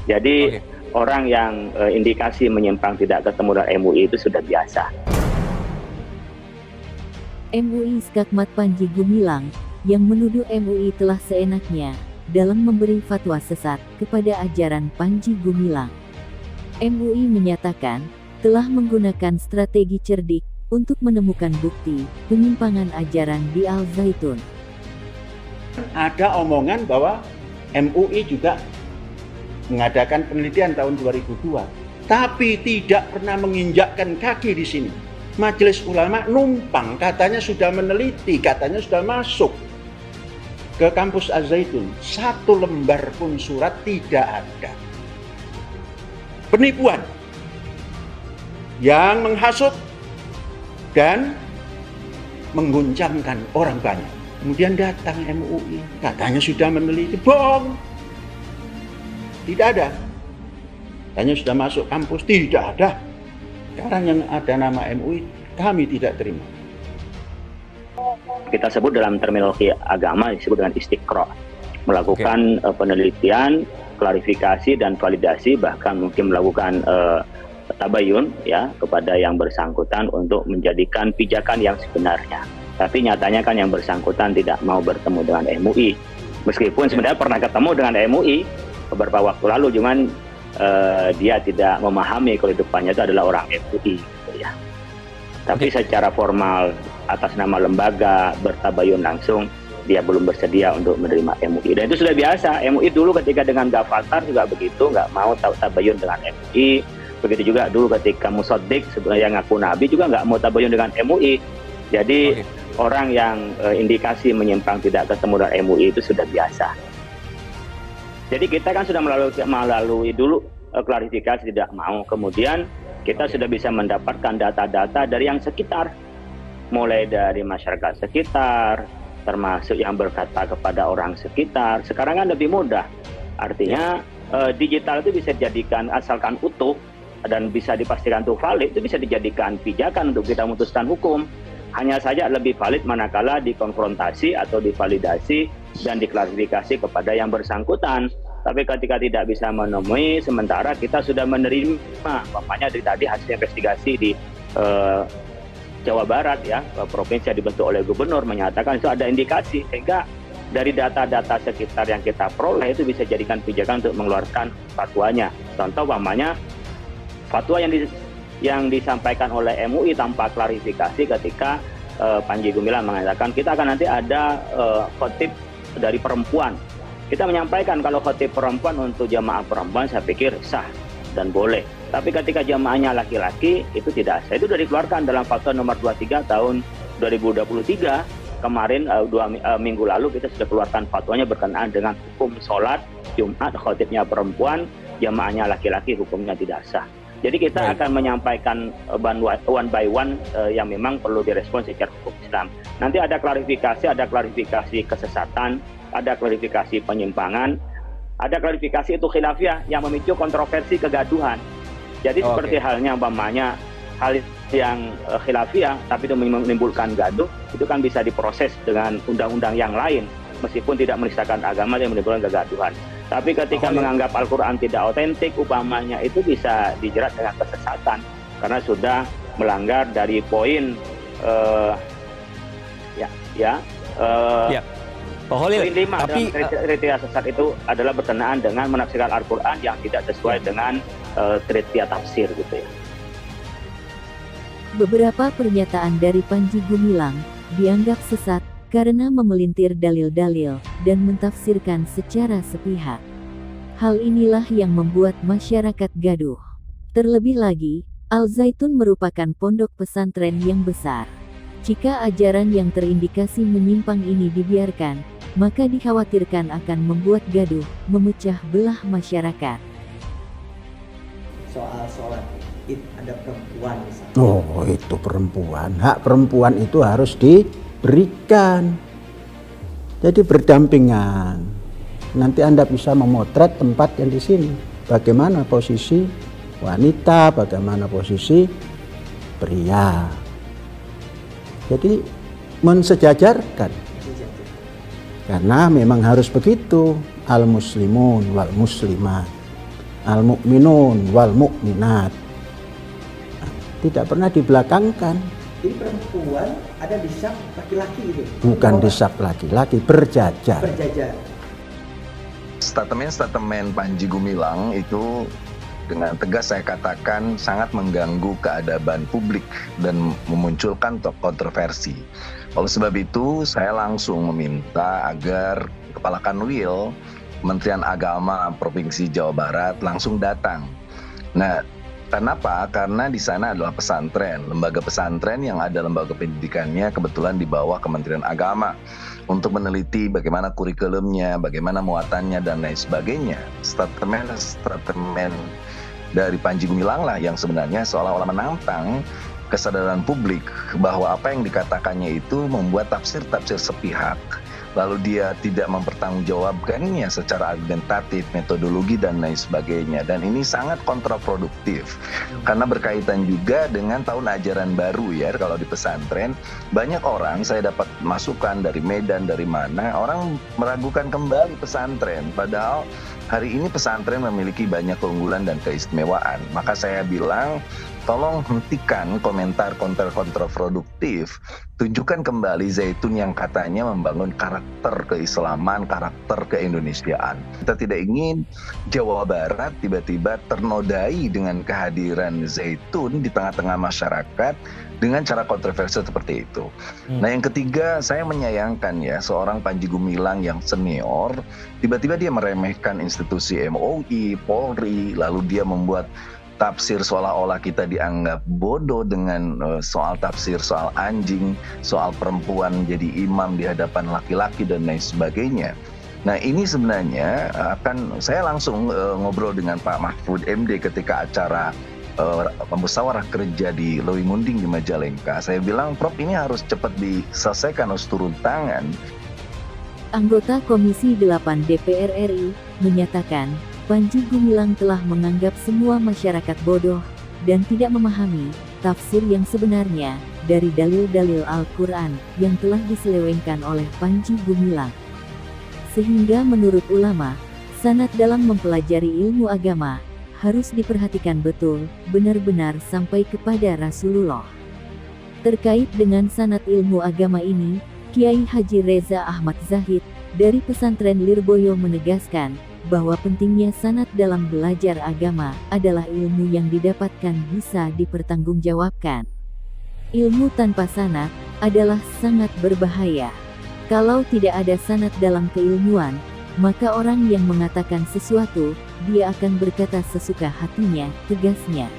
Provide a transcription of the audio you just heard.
Jadi orang yang indikasi menyimpang tidak ketemu dengan MUI itu sudah biasa. MUI Skakmat Panji Gumilang yang menuduh MUI telah seenaknya dalam memberi fatwa sesat kepada ajaran Panji Gumilang. MUI menyatakan telah menggunakan strategi cerdik untuk menemukan bukti penyimpangan ajaran di Al Zaitun. Ada omongan bahwa MUI juga mengadakan penelitian tahun 2002, tapi tidak pernah menginjakkan kaki di sini. Majelis Ulama numpang, katanya sudah meneliti, katanya sudah masuk ke kampus Al Zaitun. Satu lembar pun surat tidak ada. Penipuan yang menghasut dan mengguncangkan orang banyak. Kemudian datang MUI, katanya sudah meneliti, bohong. Tidak ada. Katanya sudah masuk kampus, tidak ada. Sekarang yang ada nama MUI, kami tidak terima. Kita sebut dalam terminologi agama disebut dengan istiqra, melakukan penelitian, klarifikasi dan validasi, bahkan mungkin melakukan tabayun ya kepada yang bersangkutan untuk menjadikan pijakan yang sebenarnya. Tapi nyatanya kan yang bersangkutan tidak mau bertemu dengan MUI, meskipun sebenarnya pernah ketemu dengan MUI beberapa waktu lalu, cuman dia tidak memahami kalau depannya itu adalah orang MUI gitu ya. Tapi secara formal atas nama lembaga bertabayun langsung dia belum bersedia untuk menerima MUI, dan itu sudah biasa. MUI dulu ketika dengan Ghafatar juga begitu, nggak mau tabayun dengan MUI. Begitu juga dulu ketika Musaddiq sebenarnya yang ngaku Nabi juga nggak mau tabayun dengan MUI. Jadi orang yang indikasi menyimpang tidak ketemu dengan MUI itu sudah biasa. Jadi kita kan sudah melalui dulu klarifikasi tidak mau, kemudian kita sudah bisa mendapatkan data-data dari yang sekitar, mulai dari masyarakat sekitar, termasuk yang berkata kepada orang sekitar. Sekarang kan lebih mudah, artinya digital itu bisa dijadikan asalkan utuh dan bisa dipastikan itu valid, itu bisa dijadikan pijakan untuk kita memutuskan hukum. Hanya saja lebih valid manakala dikonfrontasi atau divalidasi dan diklarifikasi kepada yang bersangkutan. Tapi ketika tidak bisa menemui, sementara kita sudah menerima, umpamanya dari tadi hasil investigasi di Jawa Barat ya, provinsi yang dibentuk oleh gubernur menyatakan itu ada indikasi, sehingga dari data-data sekitar yang kita peroleh itu bisa jadikan pijakan untuk mengeluarkan fatwanya. Contoh umpamanya fatwa yang disampaikan oleh MUI tanpa klarifikasi ketika Panji Gumilang mengatakan kita akan nanti ada khotib dari perempuan. Kita menyampaikan kalau khotib perempuan untuk jamaah perempuan saya pikir sah dan boleh. Tapi ketika jamaahnya laki-laki itu tidak sah. Itu sudah dikeluarkan dalam fatwa nomor 23 tahun 2023. Kemarin 2 minggu lalu kita sudah keluarkan fatwanya berkenaan dengan hukum sholat Jumat khotibnya perempuan, jamaahnya laki-laki hukumnya tidak sah. Jadi kita akan menyampaikan one by one yang memang perlu direspon secara hukum Islam. Nanti ada klarifikasi kesesatan, ada klarifikasi penyimpangan, ada klarifikasi itu khilafiyah yang memicu kontroversi kegaduhan. Jadi seperti halnya umpamanya hal yang khilafiyah tapi itu menimbulkan gaduh, itu kan bisa diproses dengan undang-undang yang lain meskipun tidak menistakan agama yang menimbulkan kegaduhan. Tapi ketika menganggap Al-Quran tidak otentik, umpamanya itu bisa dijerat dengan kesesatan karena sudah melanggar dari poin poin 5 tapi kriteria sesat itu adalah berkenaan dengan menafsirkan Al-Quran yang tidak sesuai dengan kriteria tafsir gitu ya. Beberapa pernyataan dari Panji Gumilang dianggap sesat karena memelintir dalil-dalil dan mentafsirkan secara sepihak. Hal inilah yang membuat masyarakat gaduh. Terlebih lagi, Al Zaitun merupakan pondok pesantren yang besar. Jika ajaran yang terindikasi menyimpang ini dibiarkan, maka dikhawatirkan akan membuat gaduh, memecah belah masyarakat. Soal sholat id ada perempuan misalnya. Oh, itu perempuan. Hak perempuan itu harus diberikan. Jadi berdampingan. Nanti Anda bisa memotret tempat yang di sini. Bagaimana posisi wanita, bagaimana posisi pria. Jadi mensejajarkan. Karena memang harus begitu. Al-muslimun wal muslimat. al-mu'minun wal mu'minat. Tidak pernah dibelakangkan. Jadi perempuan ada di saf laki-laki itu? Bukan di saf laki-laki, berjajar. Berjajar. Statement Panji Gumilang itu dengan tegas saya katakan sangat mengganggu keadaban publik dan memunculkan kontroversi. Oleh sebab itu, saya langsung meminta agar Kepala Kanwil Kementerian Agama Provinsi Jawa Barat langsung datang. Nah, kenapa? Karena di sana adalah pesantren, lembaga pesantren yang ada lembaga pendidikannya kebetulan di bawah Kementerian Agama untuk meneliti bagaimana kurikulumnya, bagaimana muatannya dan lain sebagainya. Statement dari Panji Gumilang lah yang sebenarnya seolah-olah menantang kesadaran publik bahwa apa yang dikatakannya itu membuat tafsir-tafsir sepihak. Lalu dia tidak mempertanggungjawabkannya secara argumentatif, metodologi dan lain sebagainya. Dan ini sangat kontraproduktif karena berkaitan juga dengan tahun ajaran baru ya. Kalau di pesantren banyak orang, saya dapat masukan dari Medan, dari mana orang meragukan kembali pesantren. Padahal hari ini pesantren memiliki banyak keunggulan dan keistimewaan. Maka saya bilang, tolong hentikan komentar kontraproduktif. Tunjukkan kembali Zaitun yang katanya membangun karakter keislaman, karakter keindonesiaan. Kita tidak ingin Jawa Barat tiba-tiba ternodai dengan kehadiran Zaitun di tengah-tengah masyarakat dengan cara kontroversial seperti itu. Nah, yang ketiga, saya menyayangkan ya seorang Panji Gumilang yang senior, tiba-tiba dia meremehkan institusi MUI, Polri, lalu dia membuat tafsir seolah-olah kita dianggap bodoh dengan soal tafsir soal anjing, soal perempuan jadi imam di hadapan laki-laki dan lain sebagainya. Nah, ini sebenarnya saya langsung ngobrol dengan Pak Mahfud MD ketika acara musyawarah kerja di Lewi Munding di Majalengka. Saya bilang, Prof, ini harus cepat diselesaikan, harus turun tangan. Anggota Komisi 8 DPR RI menyatakan, Panji Gumilang telah menganggap semua masyarakat bodoh dan tidak memahami tafsir yang sebenarnya dari dalil-dalil Al-Quran yang telah diselewengkan oleh Panji Gumilang. Sehingga menurut ulama, sanad dalam mempelajari ilmu agama harus diperhatikan betul, benar-benar sampai kepada Rasulullah. Terkait dengan sanad ilmu agama ini, Kiai Haji Reza Ahmad Zahid dari pesantren Lirboyo menegaskan bahwa pentingnya sanad dalam belajar agama adalah ilmu yang didapatkan bisa dipertanggungjawabkan. Ilmu tanpa sanad adalah sangat berbahaya. Kalau tidak ada sanad dalam keilmuan, maka orang yang mengatakan sesuatu, dia akan berkata sesuka hatinya, tegasnya.